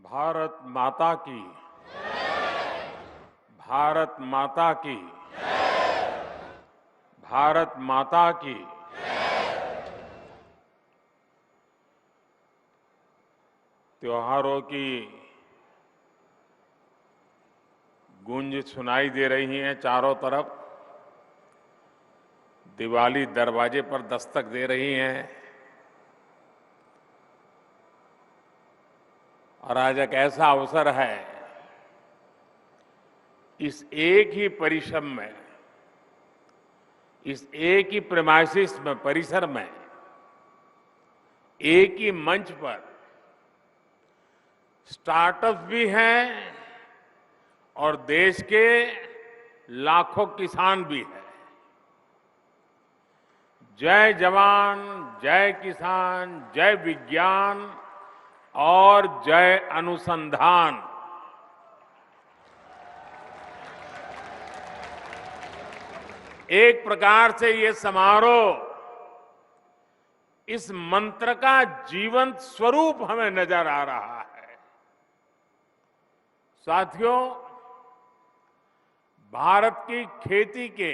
भारत माता की। भारत माता की। भारत माता की। त्योहारों की गूंज सुनाई दे रही है चारों तरफ। दिवाली दरवाजे पर दस्तक दे रही है और आज एक ऐसा अवसर है, इस एक ही परिसर में, इस एक ही प्रेमाइसिस में, परिसर में, एक ही मंच पर स्टार्टअप भी हैं और देश के लाखों किसान भी हैं। जय जवान, जय किसान, जय विज्ञान और जय अनुसंधान। एक प्रकार से ये समारोह इस मंत्र का जीवंत स्वरूप हमें नजर आ रहा है। साथियों, भारत की खेती के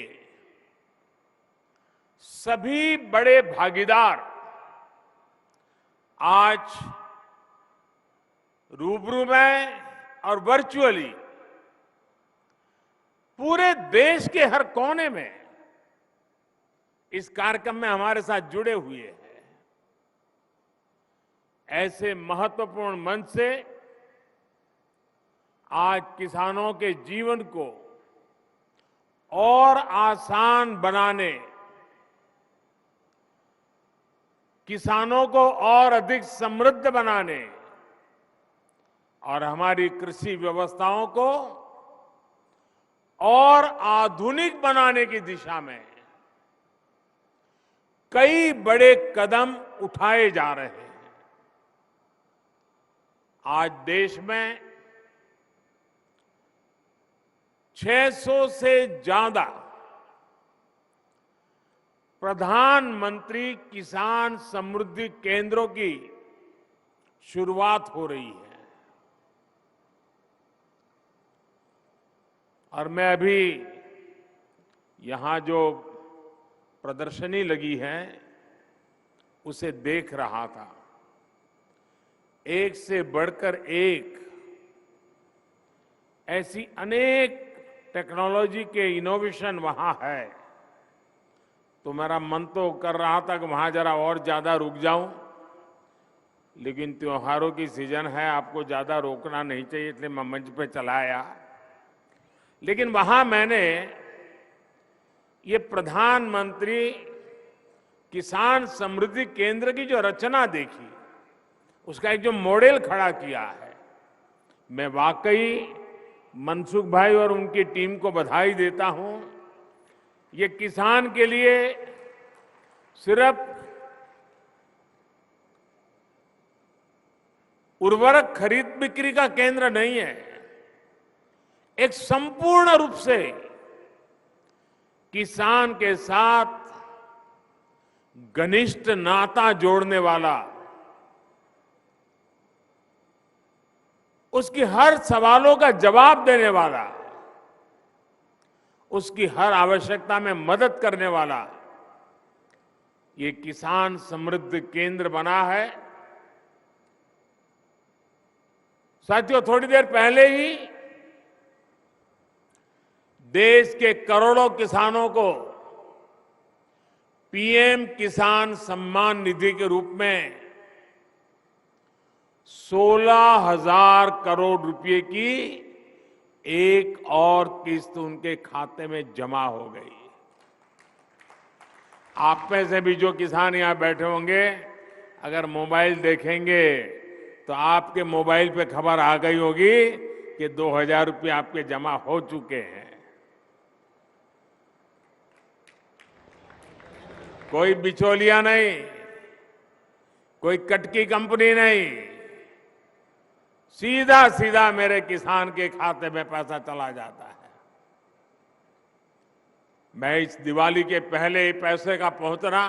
सभी बड़े भागीदार आज रूबरू में और वर्चुअली पूरे देश के हर कोने में इस कार्यक्रम में हमारे साथ जुड़े हुए हैं। ऐसे महत्वपूर्ण मंच से आज किसानों के जीवन को और आसान बनाने, किसानों को और अधिक समृद्ध बनाने और हमारी कृषि व्यवस्थाओं को और आधुनिक बनाने की दिशा में कई बड़े कदम उठाए जा रहे हैं। आज देश में 600 से ज्यादा प्रधानमंत्री किसान समृद्धि केंद्रों की शुरुआत हो रही है। और मैं अभी यहां जो प्रदर्शनी लगी है उसे देख रहा था। एक से बढ़कर एक ऐसी अनेक टेक्नोलॉजी के इनोवेशन वहां है, तो मेरा मन तो कर रहा था कि वहां जरा और ज्यादा रुक जाऊं, लेकिन त्योहारों की सीजन है, आपको ज्यादा रोकना नहीं चाहिए, इसलिए मैं मंच पे चला आया। लेकिन वहां मैंने ये प्रधानमंत्री किसान समृद्धि केंद्र की जो रचना देखी, उसका एक जो मॉडल खड़ा किया है, मैं वाकई मनसुख भाई और उनकी टीम को बधाई देता हूं। ये किसान के लिए सिर्फ उर्वरक खरीद बिक्री का केंद्र नहीं है, एक संपूर्ण रूप से किसान के साथ घनिष्ठ नाता जोड़ने वाला, उसकी हर सवालों का जवाब देने वाला, उसकी हर आवश्यकता में मदद करने वाला ये किसान समृद्धि केंद्र बना है। साथियों, थोड़ी देर पहले ही देश के करोड़ों किसानों को पीएम किसान सम्मान निधि के रूप में 16,000 करोड़ रुपए की एक और किस्त उनके खाते में जमा हो गई। आप में से भी जो किसान यहां बैठे होंगे, अगर मोबाइल देखेंगे तो आपके मोबाइल पे खबर आ गई होगी कि 2,000 रुपये आपके जमा हो चुके हैं। कोई बिचौलिया नहीं, कोई कटकी कंपनी नहीं, सीधा सीधा मेरे किसान के खाते में पैसा चला जाता है। मैं इस दिवाली के पहले पैसे का पहुंचना,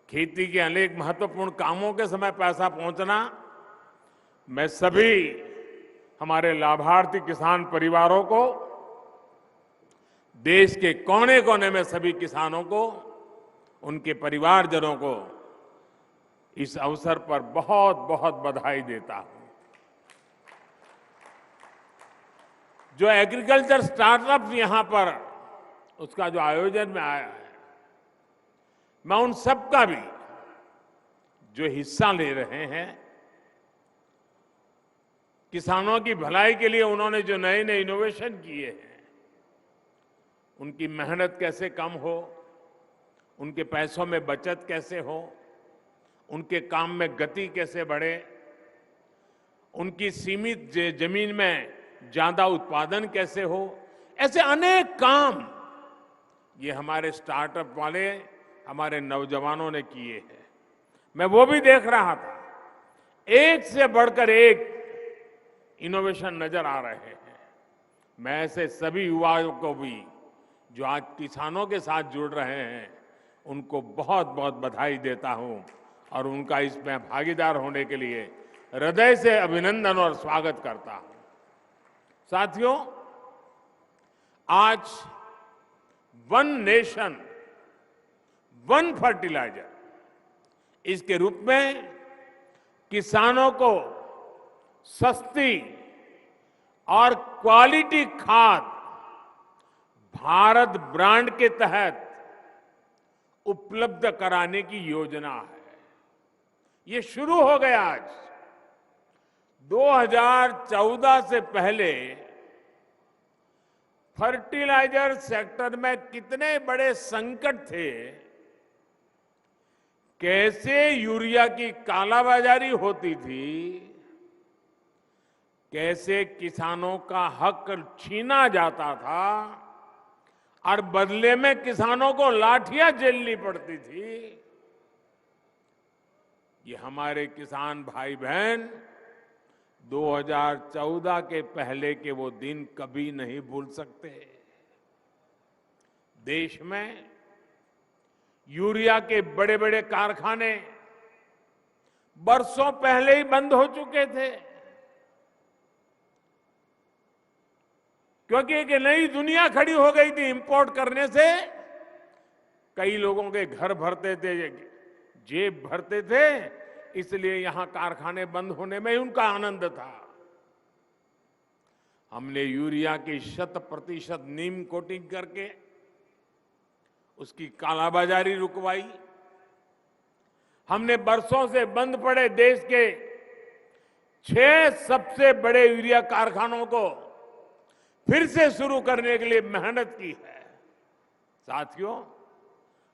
खेती के अनेक महत्वपूर्ण कामों के समय पैसा पहुंचना मैं सभी हमारे लाभार्थी किसान परिवारों को, देश के कोने कोने में सभी किसानों को, उनके परिवारजनों को इस अवसर पर बहुत बहुत बधाई देता हूं। जो एग्रीकल्चर स्टार्टअप यहां पर उसका जो आयोजन में आया है, मैं उन सबका भी जो हिस्सा ले रहे हैं, किसानों की भलाई के लिए उन्होंने जो नए नए इनोवेशन किए हैं, उनकी मेहनत कैसे कम हो, उनके पैसों में बचत कैसे हो, उनके काम में गति कैसे बढ़े, उनकी सीमित जमीन में ज्यादा उत्पादन कैसे हो, ऐसे अनेक काम ये हमारे स्टार्टअप वाले हमारे नौजवानों ने किए हैं। मैं वो भी देख रहा था, एक से बढ़कर एक इनोवेशन नजर आ रहे हैं। मैं ऐसे सभी युवाओं को भी जो आज किसानों के साथ जुड़ रहे हैं, उनको बहुत बहुत बधाई देता हूं और उनका इसमें भागीदार होने के लिए हृदय से अभिनंदन और स्वागत करता हूं। साथियों, आज वन नेशन वन फर्टिलाइजर इसके रूप में किसानों को सस्ती और क्वालिटी खाद भारत ब्रांड के तहत उपलब्ध कराने की योजना है। ये शुरू हो गया आज। 2014 से पहले फर्टिलाइजर सेक्टर में कितने बड़े संकट थे, कैसे यूरिया की कालाबाजारी होती थी, कैसे किसानों का हक छीना जाता था और बदले में किसानों को लाठियां झेलनी पड़ती थी। ये हमारे किसान भाई बहन 2014 के पहले के वो दिन कभी नहीं भूल सकते। देश में यूरिया के बड़े बड़े कारखाने बरसों पहले ही बंद हो चुके थे, क्योंकि एक नई दुनिया खड़ी हो गई थी। इंपोर्ट करने से कई लोगों के घर भरते थे, जेब भरते थे, इसलिए यहां कारखाने बंद होने में ही उनका आनंद था। हमने यूरिया की 100% नीम कोटिंग करके उसकी कालाबाजारी रुकवाई। हमने बरसों से बंद पड़े देश के 6 सबसे बड़े यूरिया कारखानों को फिर से शुरू करने के लिए मेहनत की है। साथियों,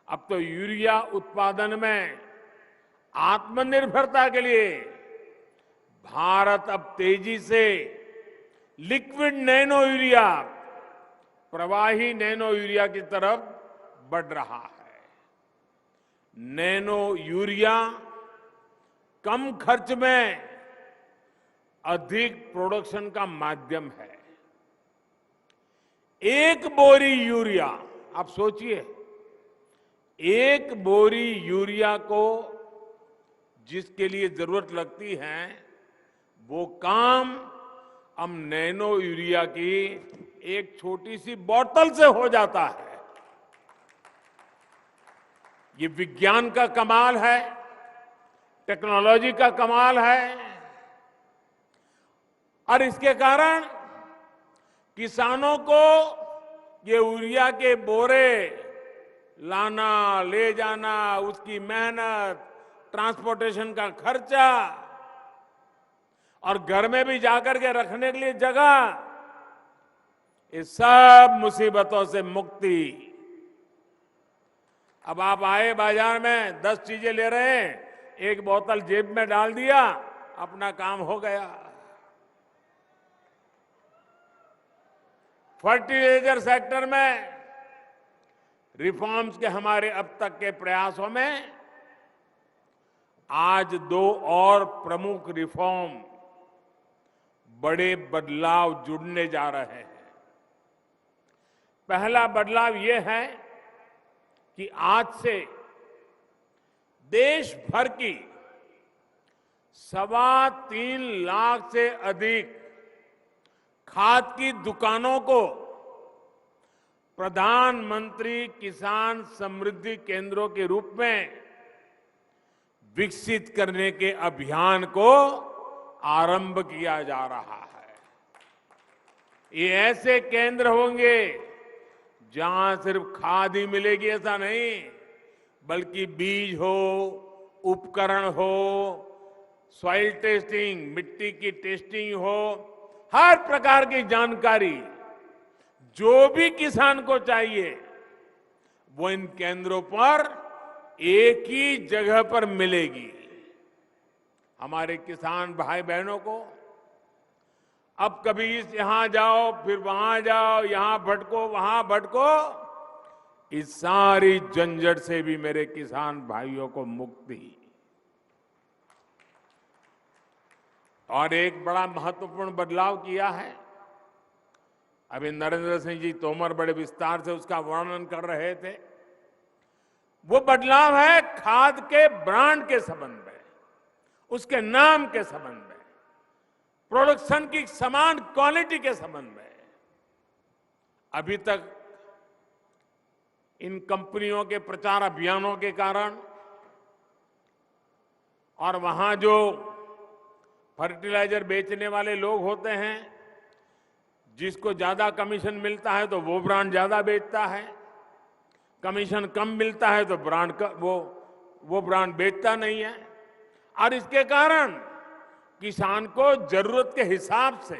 अब तो यूरिया उत्पादन में आत्मनिर्भरता के लिए भारत अब तेजी से लिक्विड नैनो यूरिया, प्रवाही नैनो यूरिया की तरफ बढ़ रहा है। नैनो यूरिया कम खर्च में अधिक प्रोडक्शन का माध्यम है। एक बोरी यूरिया, आप सोचिए, एक बोरी यूरिया को जिसके लिए जरूरत लगती है, वो काम हम नैनो यूरिया की एक छोटी सी बोतल से हो जाता है। ये विज्ञान का कमाल है, टेक्नोलॉजी का कमाल है, और इसके कारण किसानों को ये यूरिया के बोरे लाना, ले जाना, उसकी मेहनत, ट्रांसपोर्टेशन का खर्चा और घर में भी जाकर के रखने के लिए जगह, इस सब मुसीबतों से मुक्ति। अब आप आए बाजार में 10 चीजें ले रहे हैं, एक बोतल जेब में डाल दिया, अपना काम हो गया। फर्टिलाइजर सेक्टर में रिफॉर्म्स के हमारे अब तक के प्रयासों में आज 2 और प्रमुख रिफॉर्म, बड़े बदलाव जुड़ने जा रहे हैं। पहला बदलाव यह है कि आज से देश भर की 3.25 लाख से अधिक खाद की दुकानों को प्रधानमंत्री किसान समृद्धि केंद्रों के रूप में विकसित करने के अभियान को आरंभ किया जा रहा है। ये ऐसे केंद्र होंगे जहां सिर्फ खाद ही मिलेगी ऐसा नहीं, बल्कि बीज हो, उपकरण हो, सॉइल टेस्टिंग, मिट्टी की टेस्टिंग हो, हर प्रकार की जानकारी जो भी किसान को चाहिए वो इन केंद्रों पर एक ही जगह पर मिलेगी। हमारे किसान भाई बहनों को अब कभी यहां जाओ फिर वहां जाओ, यहां भटको वहां भटको, इस सारी झंझट से भी मेरे किसान भाइयों को मुक्ति। और एक बड़ा महत्वपूर्ण बदलाव किया है, अभी नरेंद्र सिंह जी तोमर बड़े विस्तार से उसका वर्णन कर रहे थे। वो बदलाव है खाद के ब्रांड के संबंध में, उसके नाम के संबंध में, प्रोडक्शन की समान क्वालिटी के संबंध में। अभी तक इन कंपनियों के प्रचार अभियानों के कारण और वहां जो फर्टिलाइजर बेचने वाले लोग होते हैं, जिसको ज्यादा कमीशन मिलता है तो वो ब्रांड ज्यादा बेचता है, कमीशन कम मिलता है तो वो ब्रांड बेचता नहीं है। और इसके कारण किसान को जरूरत के हिसाब से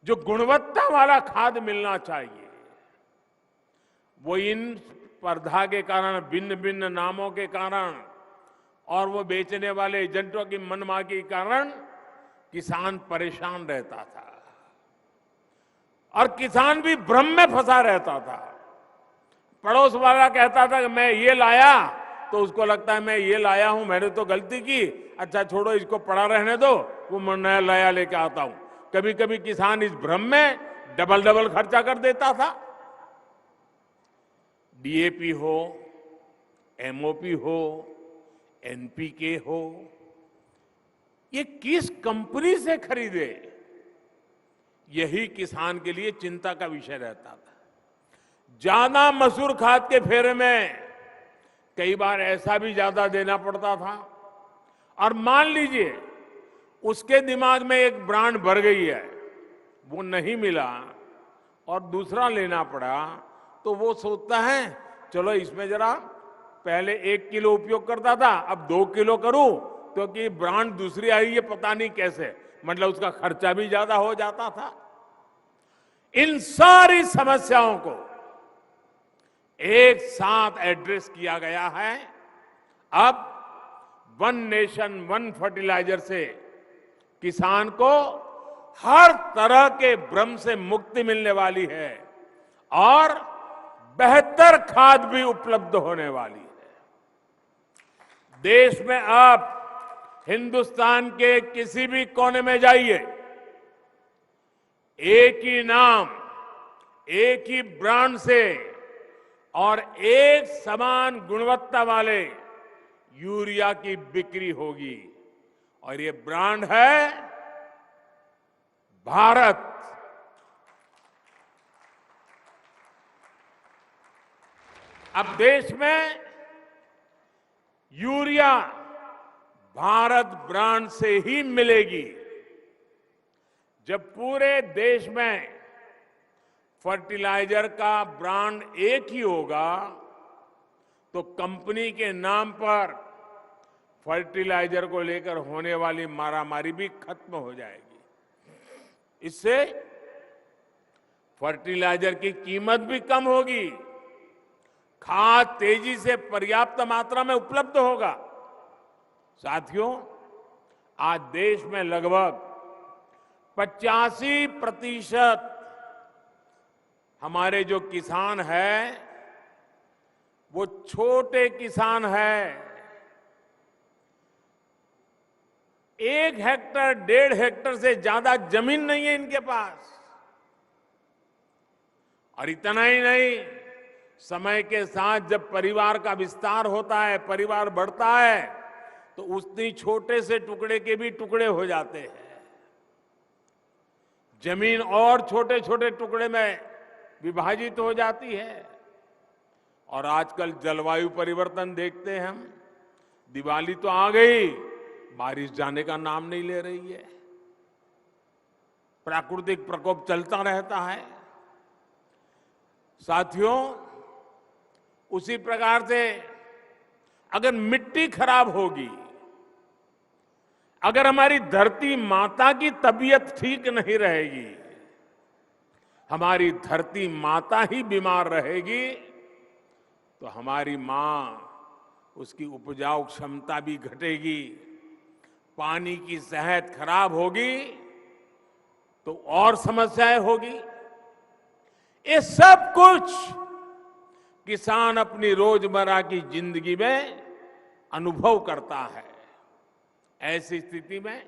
जो गुणवत्ता वाला खाद मिलना चाहिए, वो इन स्पर्धा के कारण, भिन्न भिन्न नामों के कारण और वो बेचने वाले एजेंटों की मनमानी के कारण किसान परेशान रहता था और किसान भी भ्रम में फंसा रहता था। पड़ोस वाला कहता था कि मैं ये लाया, तो उसको लगता है मैं ये लाया हूं, मैंने तो गलती की, अच्छा छोड़ो इसको पड़ा रहने दो, वो मैं नया लाया लेके आता हूं। कभी कभी किसान इस भ्रम में डबल खर्चा कर देता था। डीएपी हो, एमओपी हो, एनपीके हो, ये किस कंपनी से खरीदे, यही किसान के लिए चिंता का विषय रहता था। ज्यादा मसूर खाद के फेरे में कई बार ऐसा भी ज्यादा देना पड़ता था, और मान लीजिए उसके दिमाग में एक ब्रांड भर गई है, वो नहीं मिला और दूसरा लेना पड़ा, तो वो सोचता है चलो इसमें जरा पहले 1 किलो उपयोग करता था, अब 2 किलो करूं, क्योंकि ब्रांड दूसरी आई है पता नहीं कैसे, मतलब उसका खर्चा भी ज्यादा हो जाता था। इन सारी समस्याओं को एक साथ एड्रेस किया गया है। अब वन नेशन वन फर्टिलाइजर से किसान को हर तरह के भ्रम से मुक्ति मिलने वाली है और बेहतर खाद भी उपलब्ध होने वाली है। देश में आप हिंदुस्तान के किसी भी कोने में जाइए, एक ही नाम, एक ही ब्रांड से और एक समान गुणवत्ता वाले यूरिया की बिक्री होगी, और ये ब्रांड है भारत। अब देश में यूरिया भारत ब्रांड से ही मिलेगी। जब पूरे देश में फर्टिलाइजर का ब्रांड एक ही होगा, तो कंपनी के नाम पर फर्टिलाइजर को लेकर होने वाली मारामारी भी खत्म हो जाएगी। इससे फर्टिलाइजर की कीमत भी कम होगी, खाद तेजी से पर्याप्त मात्रा में उपलब्ध होगा। साथियों, आज देश में लगभग 85% हमारे जो किसान हैं वो छोटे किसान हैं। 1 हेक्टर 1.5 हेक्टर से ज्यादा जमीन नहीं है इनके पास। और इतना ही नहीं, समय के साथ जब परिवार का विस्तार होता है, परिवार बढ़ता है, तो उतनी छोटे से टुकड़े के भी टुकड़े हो जाते हैं। जमीन और छोटे छोटे टुकड़े में विभाजित हो जाती है। और आजकल जलवायु परिवर्तन देखते हैं हम। दिवाली तो आ गई, बारिश जाने का नाम नहीं ले रही है। प्राकृतिक प्रकोप चलता रहता है। साथियों, उसी प्रकार से अगर मिट्टी खराब होगी, अगर हमारी धरती माता की तबीयत ठीक नहीं रहेगी, हमारी धरती माता ही बीमार रहेगी, तो हमारी मां, उसकी उपजाऊ क्षमता भी घटेगी, पानी की सेहत खराब होगी, तो और समस्याएं होगी। ये सब कुछ किसान अपनी रोजमर्रा की जिंदगी में अनुभव करता है। ऐसी स्थिति में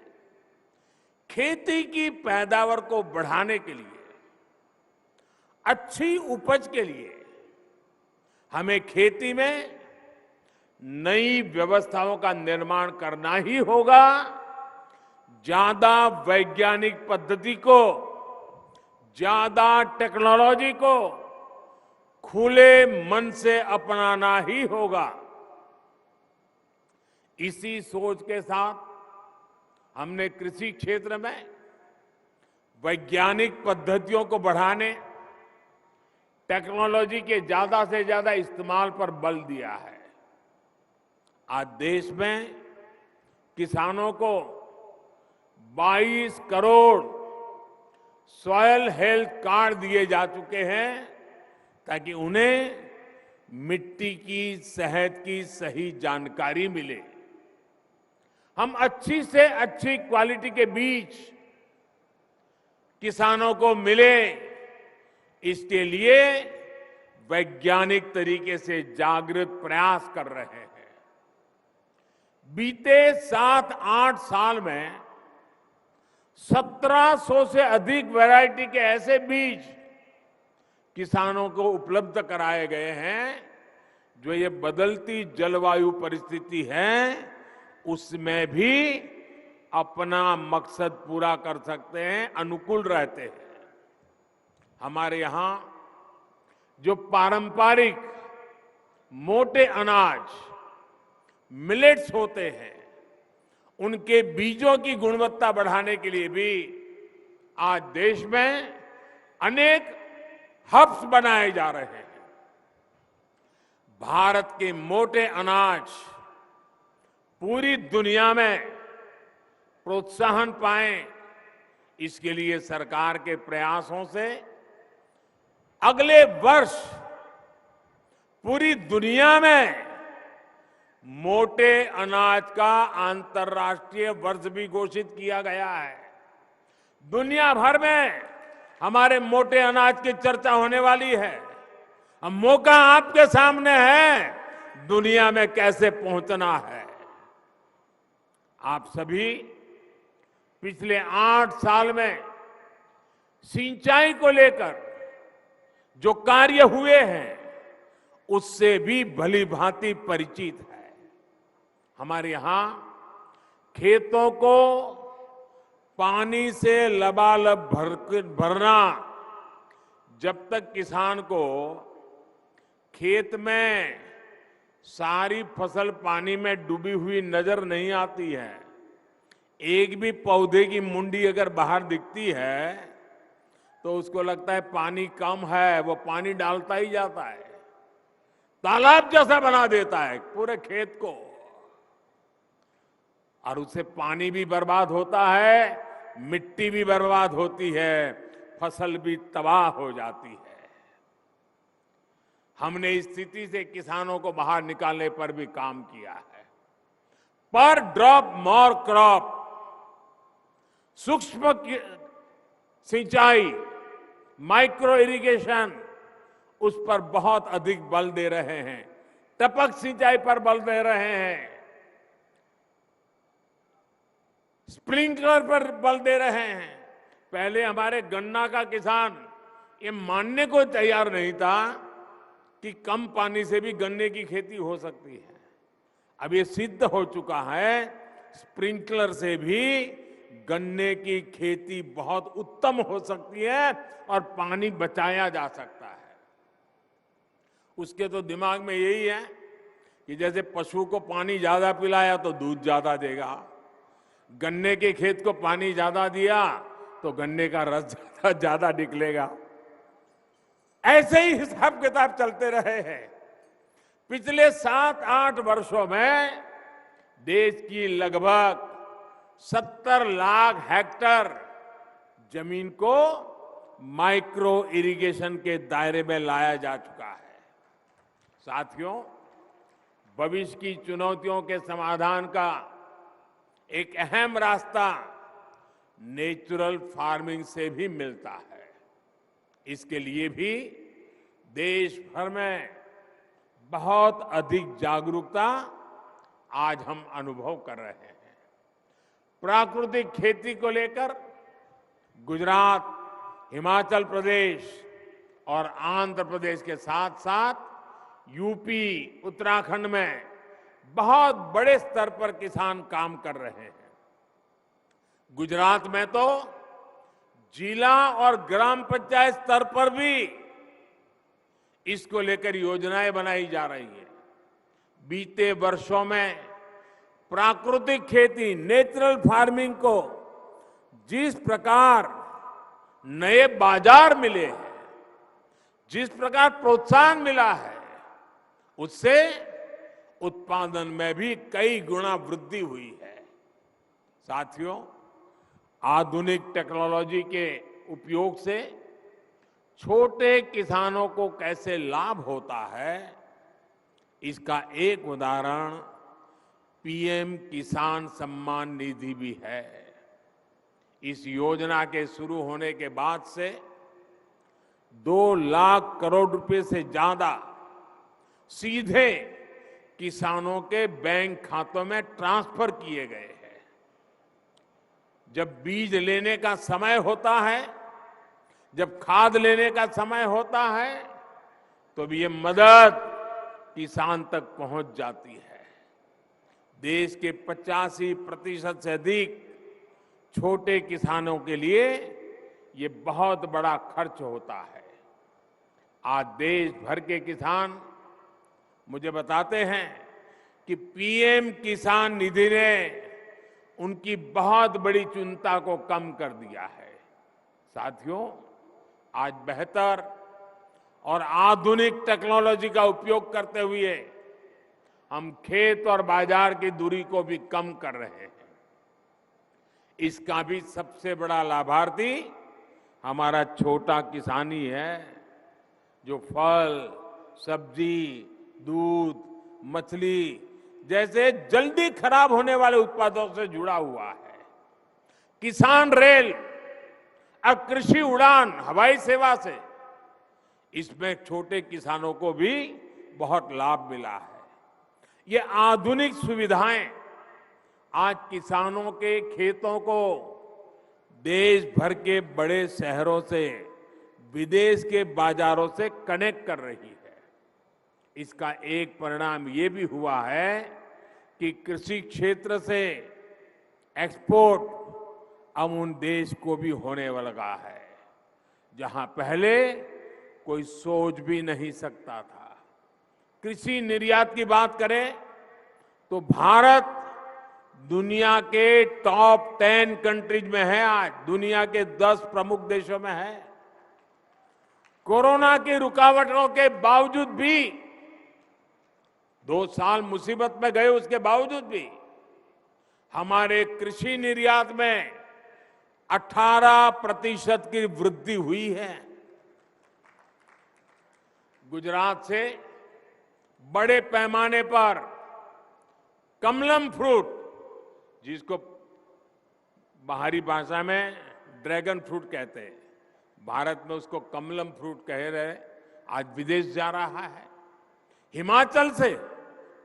खेती की पैदावार को बढ़ाने के लिए, अच्छी उपज के लिए हमें खेती में नई व्यवस्थाओं का निर्माण करना ही होगा। ज्यादा वैज्ञानिक पद्धति को, ज्यादा टेक्नोलॉजी को खुले मन से अपनाना ही होगा। इसी सोच के साथ हमने कृषि क्षेत्र में वैज्ञानिक पद्धतियों को बढ़ाने, टेक्नोलॉजी के ज्यादा से ज्यादा इस्तेमाल पर बल दिया है। आज देश में किसानों को 22 करोड़ सॉयल हेल्थ कार्ड दिए जा चुके हैं, ताकि उन्हें मिट्टी की सेहत की सही जानकारी मिले। हम अच्छी से अच्छी क्वालिटी के बीज किसानों को मिले, इसके लिए वैज्ञानिक तरीके से जागृत प्रयास कर रहे हैं। बीते 7-8 साल में 1700 से अधिक वैरायटी के ऐसे बीज किसानों को उपलब्ध कराए गए हैं, जो ये बदलती जलवायु परिस्थिति है उसमें भी अपना मकसद पूरा कर सकते हैं, अनुकूल रहते हैं। हमारे यहां जो पारंपरिक मोटे अनाज मिलेट्स होते हैं, उनके बीजों की गुणवत्ता बढ़ाने के लिए भी आज देश में अनेक हब्स बनाए जा रहे हैं। भारत के मोटे अनाज पूरी दुनिया में प्रोत्साहन पाए, इसके लिए सरकार के प्रयासों से अगले वर्ष पूरी दुनिया में मोटे अनाज का अंतर्राष्ट्रीय वर्ष भी घोषित किया गया है। दुनिया भर में हमारे मोटे अनाज की चर्चा होने वाली है। अब मौका आपके सामने है, दुनिया में कैसे पहुंचना है। आप सभी पिछले 8 साल में सिंचाई को लेकर जो कार्य हुए हैं, उससे भी भली भांति परिचित है। हमारे यहां खेतों को पानी से लबालब भरना, जब तक किसान को खेत में सारी फसल पानी में डूबी हुई नजर नहीं आती है, एक भी पौधे की मुंडी अगर बाहर दिखती है तो उसको लगता है पानी कम है, वो पानी डालता ही जाता है, तालाब जैसा बना देता है पूरे खेत को, और उससे पानी भी बर्बाद होता है, मिट्टी भी बर्बाद होती है, फसल भी तबाह हो जाती है। हमने इस स्थिति से किसानों को बाहर निकालने पर भी काम किया है। पर ड्रॉप मोर क्रॉप, सूक्ष्म सिंचाई, माइक्रो इरिगेशन, उस पर बहुत अधिक बल दे रहे हैं। टपक सिंचाई पर बल दे रहे हैं, स्प्रिंकलर पर बल दे रहे हैं। पहले हमारे गन्ना का किसान ये मानने को तैयार नहीं था कि कम पानी से भी गन्ने की खेती हो सकती है। अब ये सिद्ध हो चुका है, स्प्रिंकलर से भी गन्ने की खेती बहुत उत्तम हो सकती है और पानी बचाया जा सकता है। उसके तो दिमाग में यही है कि जैसे पशु को पानी ज्यादा पिलाया तो दूध ज्यादा देगा, गन्ने के खेत को पानी ज्यादा दिया तो गन्ने का रस ज्यादा निकलेगा। ऐसे ही हिसाब किताब चलते रहे हैं। पिछले 7-8 वर्षों में देश की लगभग 70 लाख हेक्टेयर जमीन को माइक्रो इरिगेशन के दायरे में लाया जा चुका है। साथियों, भविष्य की चुनौतियों के समाधान का एक अहम रास्ता नेचुरल फार्मिंग से भी मिलता है। इसके लिए भी देश भर में बहुत अधिक जागरूकता आज हम अनुभव कर रहे हैं। प्राकृतिक खेती को लेकर गुजरात, हिमाचल प्रदेश और आंध्र प्रदेश के साथ साथ यूपी, उत्तराखंड में बहुत बड़े स्तर पर किसान काम कर रहे हैं। गुजरात में तो जिला और ग्राम पंचायत स्तर पर भी इसको लेकर योजनाएं बनाई जा रही है। बीते वर्षों में प्राकृतिक खेती, नेचुरल फार्मिंग को जिस प्रकार नए बाजार मिले हैं, जिस प्रकार प्रोत्साहन मिला है, उससे उत्पादन में भी कई गुना वृद्धि हुई है। साथियों, आधुनिक टेक्नोलॉजी के उपयोग से छोटे किसानों को कैसे लाभ होता है, इसका एक उदाहरण पीएम किसान सम्मान निधि भी है। इस योजना के शुरू होने के बाद से 2 लाख करोड़ रुपए से ज्यादा सीधे किसानों के बैंक खातों में ट्रांसफर किए गए हैं। जब बीज लेने का समय होता है, जब खाद लेने का समय होता है, तो ये मदद किसान तक पहुंच जाती है। देश के 85% से अधिक छोटे किसानों के लिए ये बहुत बड़ा खर्च होता है। आज देश भर के किसान मुझे बताते हैं कि पीएम किसान निधि ने उनकी बहुत बड़ी चिंता को कम कर दिया है। साथियों, आज बेहतर और आधुनिक टेक्नोलॉजी का उपयोग करते हुए हम खेत और बाजार की दूरी को भी कम कर रहे हैं। इसका भी सबसे बड़ा लाभार्थी हमारा छोटा किसान ही है, जो फल, सब्जी, दूध, मछली जैसे जल्दी खराब होने वाले उत्पादों से जुड़ा हुआ है। किसान रेल और कृषि उड़ान हवाई सेवा से इसमें छोटे किसानों को भी बहुत लाभ मिला है। ये आधुनिक सुविधाएं आज किसानों के खेतों को देश भर के बड़े शहरों से, विदेश के बाजारों से कनेक्ट कर रही है। इसका एक परिणाम ये भी हुआ है कि कृषि क्षेत्र से एक्सपोर्ट अब उन देश को भी होने लगा है, जहां पहले कोई सोच भी नहीं सकता था। कृषि निर्यात की बात करें तो भारत दुनिया के टॉप 10 कंट्रीज में है। आज दुनिया के 10 प्रमुख देशों में है। कोरोना की रुकावटों के बावजूद भी 2 साल मुसीबत में गए, उसके बावजूद भी हमारे कृषि निर्यात में 18% की वृद्धि हुई है। गुजरात से बड़े पैमाने पर कमलम फ्रूट, जिसको बाहरी भाषा में ड्रैगन फ्रूट कहते हैं, भारत में उसको कमलम फ्रूट कह रहे, आज विदेश जा रहा है। हिमाचल से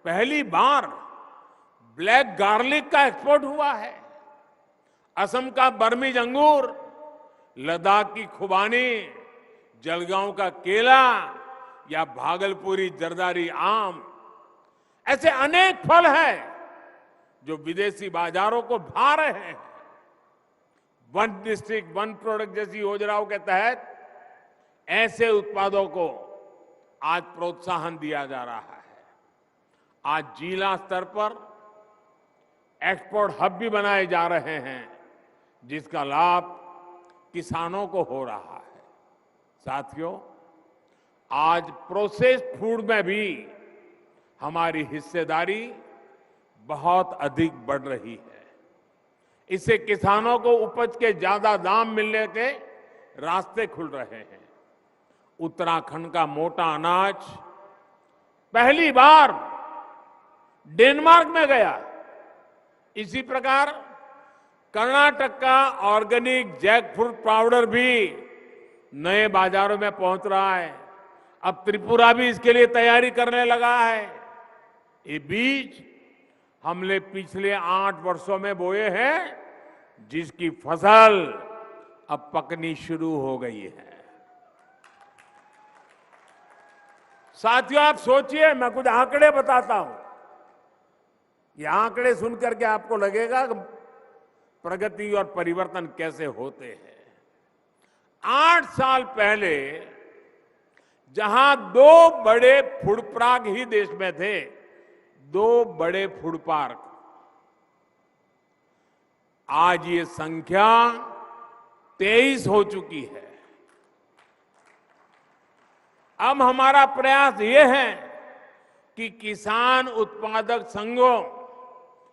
पहली बार ब्लैक गार्लिक का एक्सपोर्ट हुआ है। असम का बर्मीज अंगूर, लद्दाख की खुबानी, जलगांव का केला या भागलपुरी जरदारी आम, ऐसे अनेक फल हैं जो विदेशी बाजारों को भा रहे हैं। वन डिस्ट्रिक्ट वन प्रोडक्ट जैसी योजनाओं के तहत ऐसे उत्पादों को आज प्रोत्साहन दिया जा रहा है। आज जिला स्तर पर एक्सपोर्ट हब भी बनाए जा रहे हैं, जिसका लाभ किसानों को हो रहा है। साथियों, आज प्रोसेस्ड फूड में भी हमारी हिस्सेदारी बहुत अधिक बढ़ रही है। इससे किसानों को उपज के ज्यादा दाम मिलने के रास्ते खुल रहे हैं। उत्तराखंड का मोटा अनाज पहली बार डेनमार्क में गया। इसी प्रकार कर्नाटक का ऑर्गेनिक जैकफ्रूट पाउडर भी नए बाजारों में पहुंच रहा है। अब त्रिपुरा भी इसके लिए तैयारी करने लगा है। ये बीज हमने पिछले 8 वर्षों में बोए हैं, जिसकी फसल अब पकनी शुरू हो गई है। साथियों, आप सोचिए, मैं कुछ आंकड़े बताता हूं। ये आंकड़े सुनकर के आपको लगेगा कि प्रगति और परिवर्तन कैसे होते हैं। 8 साल पहले जहां 2 बड़े फूड पार्क ही देश में थे, 2 बड़े फूड पार्क, आज ये संख्या 23 हो चुकी है। अब हमारा प्रयास ये है कि किसान उत्पादक संघों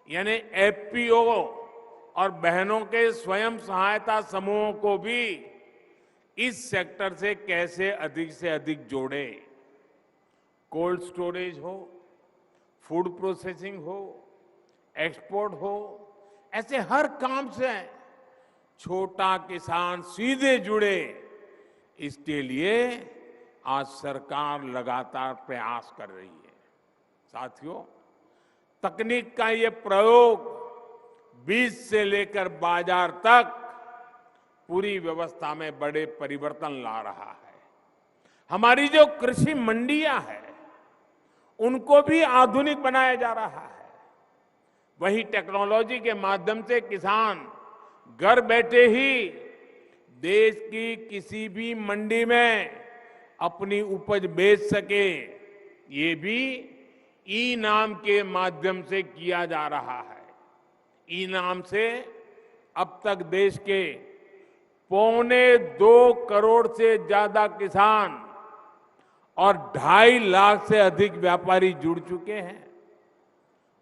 यानी एफपीओ और बहनों के स्वयं सहायता समूहों को भी इस सेक्टर से कैसे अधिक से अधिक जोड़े। कोल्ड स्टोरेज हो, फूड प्रोसेसिंग हो, एक्सपोर्ट हो, ऐसे हर काम से छोटा किसान सीधे जुड़े। इसके लिए आज सरकार लगातार प्रयास कर रही है। साथियों, तकनीक का ये प्रयोग बीज से लेकर बाजार तक पूरी व्यवस्था में बड़े परिवर्तन ला रहा है। हमारी जो कृषि मंडियां हैं, उनको भी आधुनिक बनाया जा रहा है। वही टेक्नोलॉजी के माध्यम से किसान घर बैठे ही देश की किसी भी मंडी में अपनी उपज बेच सके, ये भी ई नाम के माध्यम से किया जा रहा है। ई नाम से अब तक देश के 2.25 करोड़ से ज्यादा किसान और 2.5 लाख से अधिक व्यापारी जुड़ चुके हैं।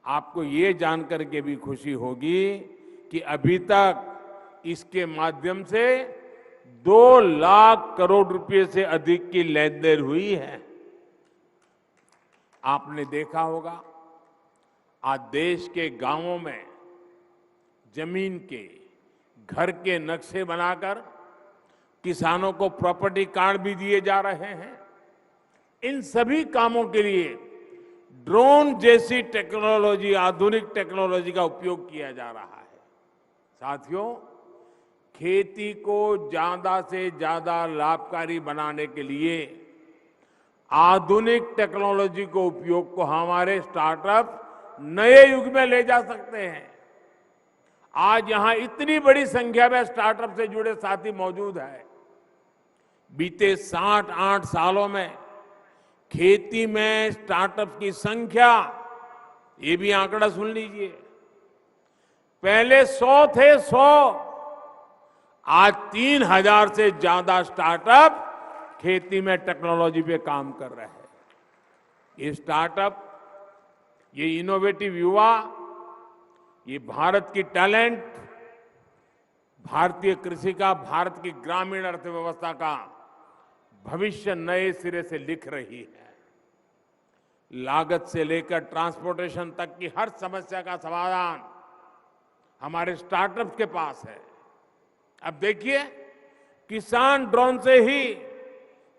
आपको ये जानकर के भी खुशी होगी कि अभी तक इसके माध्यम से 2 लाख करोड़ रुपए से अधिक की लेन देन हुई है। आपने देखा होगा, आज देश के गांवों में जमीन के घर के नक्शे बनाकर किसानों को प्रॉपर्टी कार्ड भी दिए जा रहे हैं। इन सभी कामों के लिए ड्रोन जैसी टेक्नोलॉजी, आधुनिक टेक्नोलॉजी का उपयोग किया जा रहा है। साथियों, खेती को ज्यादा से ज्यादा लाभकारी बनाने के लिए आधुनिक टेक्नोलॉजी को उपयोग को हमारे स्टार्टअप नए युग में ले जा सकते हैं। आज यहां इतनी बड़ी संख्या में स्टार्टअप से जुड़े साथी मौजूद हैं। बीते 7-8 सालों में खेती में स्टार्टअप की संख्या, ये भी आंकड़ा सुन लीजिए, पहले 100 थे, 100, आज 3000 से ज्यादा स्टार्टअप खेती में टेक्नोलॉजी पे काम कर रहे हैं। ये स्टार्टअप, ये इनोवेटिव युवा, ये भारत की टैलेंट, भारतीय कृषि का, भारत की ग्रामीण अर्थव्यवस्था का भविष्य नए सिरे से लिख रही है। लागत से लेकर ट्रांसपोर्टेशन तक की हर समस्या का समाधान हमारे स्टार्टअप के पास है। अब देखिए, किसान ड्रोन से ही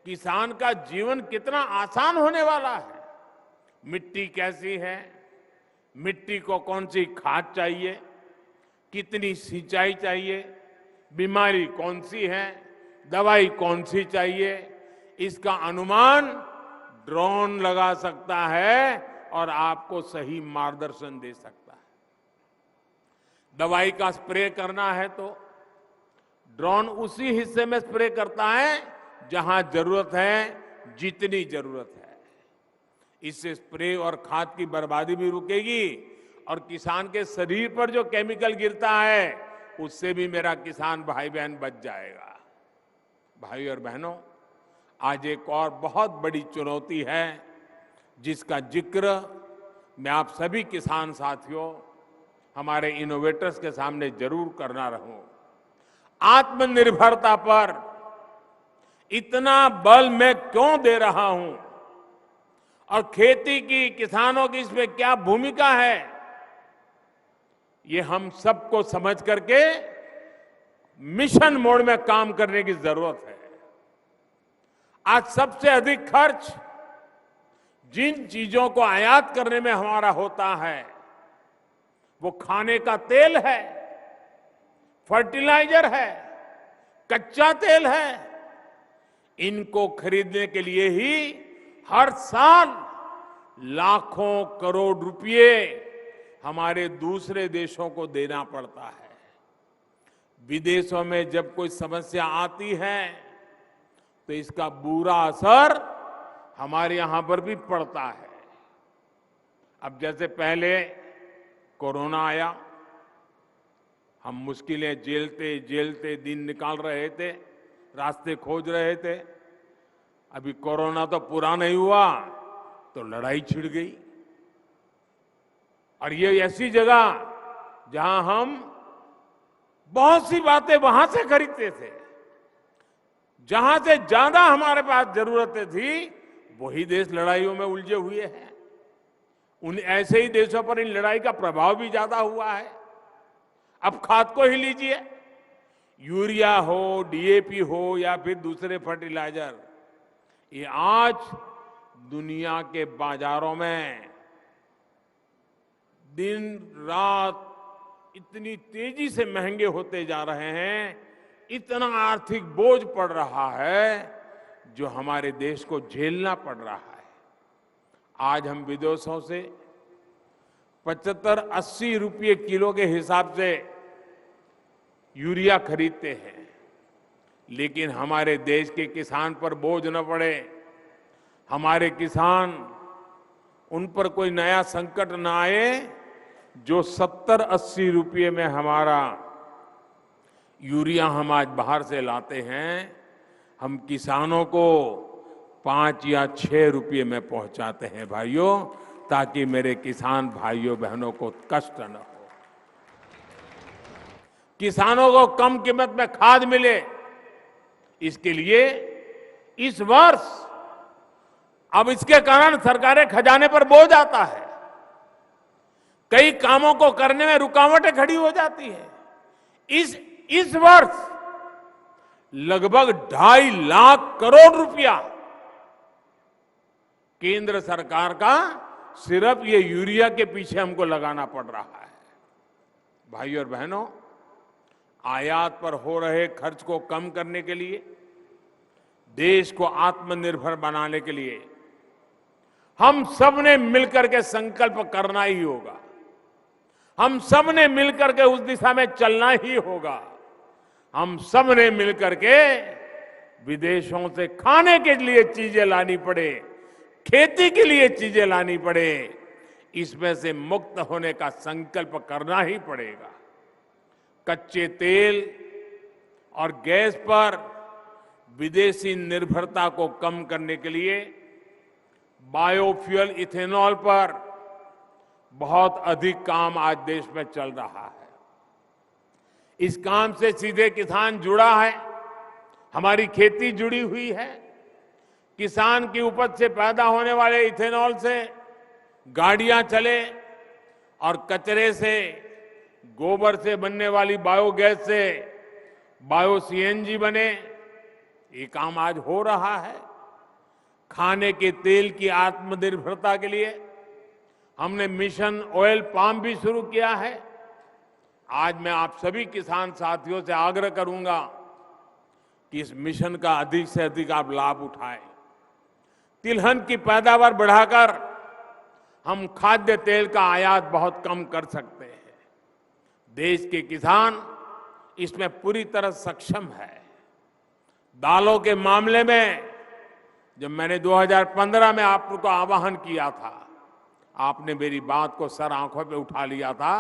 किसान का जीवन कितना आसान होने वाला है। मिट्टी कैसी है, मिट्टी को कौन सी खाद चाहिए, कितनी सिंचाई चाहिए, बीमारी कौन सी है, दवाई कौन सी चाहिए, इसका अनुमान ड्रोन लगा सकता है और आपको सही मार्गदर्शन दे सकता है। दवाई का स्प्रे करना है तो ड्रोन उसी हिस्से में स्प्रे करता है जहां जरूरत है, जितनी जरूरत है। इससे स्प्रे और खाद की बर्बादी भी रुकेगी और किसान के शरीर पर जो केमिकल गिरता है उससे भी मेरा किसान भाई बहन बच जाएगा। भाई और बहनों, आज एक और बहुत बड़ी चुनौती है जिसका जिक्र मैं आप सभी किसान साथियों, हमारे इनोवेटर्स के सामने जरूर करना रहूं। आत्मनिर्भरता पर इतना बल मैं क्यों दे रहा हूं और खेती की, किसानों की इसमें क्या भूमिका है, ये हम सबको समझ करके मिशन मोड में काम करने की जरूरत है। आज सबसे अधिक खर्च जिन चीजों को आयात करने में हमारा होता है वो खाने का तेल है, फर्टिलाइजर है, कच्चा तेल है। इनको खरीदने के लिए ही हर साल लाखों करोड़ रुपए हमारे दूसरे देशों को देना पड़ता है। विदेशों में जब कोई समस्या आती है तो इसका बुरा असर हमारे यहां पर भी पड़ता है। अब जैसे पहले कोरोना आया, हम मुश्किलें झेलते झेलते दिन निकाल रहे थे, रास्ते खोज रहे थे। अभी कोरोना तो पूरा नहीं हुआ तो लड़ाई छिड़ गई। और ये ऐसी जगह जहां हम बहुत सी बातें वहां से खरीदते थे, जहां से ज्यादा हमारे पास जरूरतें थी, वही देश लड़ाइयों में उलझे हुए हैं। उन ऐसे ही देशों पर इन लड़ाई का प्रभाव भी ज्यादा हुआ है। अब खाद को ही लीजिए, यूरिया हो, डीएपी हो या फिर दूसरे फर्टिलाइजर, ये आज दुनिया के बाजारों में दिन रात इतनी तेजी से महंगे होते जा रहे हैं, इतना आर्थिक बोझ पड़ रहा है जो हमारे देश को झेलना पड़ रहा है। आज हम विदेशों से 75-80 रुपये किलो के हिसाब से यूरिया खरीदते हैं, लेकिन हमारे देश के किसान पर बोझ न पड़े, हमारे किसान, उन पर कोई नया संकट न आए। जो 70-80 रुपये में हमारा यूरिया हम आज बाहर से लाते हैं, हम किसानों को 5 या 6 रुपये में पहुंचाते हैं भाइयों, ताकि मेरे किसान भाइयों बहनों को कष्ट न हो, किसानों को कम कीमत में खाद मिले। इसके लिए इस वर्ष अब इसके कारण सरकारें खजाने पर बोझ आता है, कई कामों को करने में रुकावटें खड़ी हो जाती है। इस वर्ष लगभग 2.5 लाख करोड़ रुपया केंद्र सरकार का सिर्फ ये यूरिया के पीछे हमको लगाना पड़ रहा है। भाइयों और बहनों, आयात पर हो रहे खर्च को कम करने के लिए, देश को आत्मनिर्भर बनाने के लिए हम सब ने मिलकर के संकल्प करना ही होगा। हम सब ने मिलकर के उस दिशा में चलना ही होगा। हम सब ने मिलकर के विदेशों से खाने के लिए चीजें लानी पड़े, खेती के लिए चीजें लानी पड़े, इसमें से मुक्त होने का संकल्प करना ही पड़ेगा। कच्चे तेल और गैस पर विदेशी निर्भरता को कम करने के लिए बायोफ्यूल इथेनॉल पर बहुत अधिक काम आज देश में चल रहा है। इस काम से सीधे किसान जुड़ा है, हमारी खेती जुड़ी हुई है। किसान की उपज से पैदा होने वाले इथेनॉल से गाड़ियां चले और कचरे से, गोबर से बनने वाली बायोगैस से बायो सीएनजी बने, ये काम आज हो रहा है। खाने के तेल की आत्मनिर्भरता के लिए हमने मिशन ऑयल पाम भी शुरू किया है। आज मैं आप सभी किसान साथियों से आग्रह करूंगा कि इस मिशन का अधिक से अधिक आप लाभ उठाएं। तिलहन की पैदावार बढ़ाकर हम खाद्य तेल का आयात बहुत कम कर सकते हैं। देश के किसान इसमें पूरी तरह सक्षम है। दालों के मामले में जब मैंने 2015 में आपको आह्वान किया था, आपने मेरी बात को सर आंखों पे उठा लिया था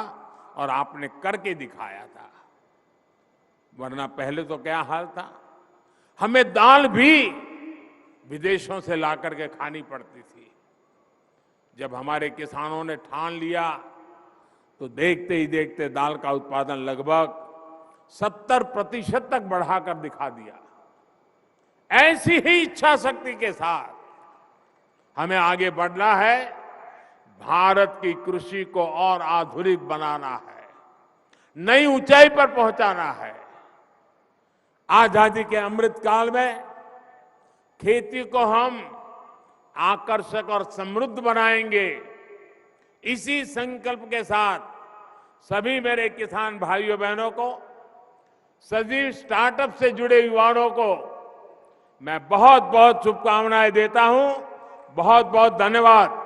और आपने करके दिखाया था। वरना पहले तो क्या हाल था, हमें दाल भी विदेशों से ला करके खानी पड़ती थी। जब हमारे किसानों ने ठान लिया तो देखते ही देखते दाल का उत्पादन लगभग 70% तक बढ़ाकर दिखा दिया। ऐसी ही इच्छा शक्ति के साथ हमें आगे बढ़ना है। भारत की कृषि को और आधुनिक बनाना है, नई ऊंचाई पर पहुंचाना है। आजादी के अमृत काल में खेती को हम आकर्षक और समृद्ध बनाएंगे। इसी संकल्प के साथ सभी मेरे किसान भाइयों बहनों को, सभी स्टार्टअप से जुड़े युवाओं को मैं बहुत बहुत शुभकामनाएं देता हूं। बहुत बहुत धन्यवाद।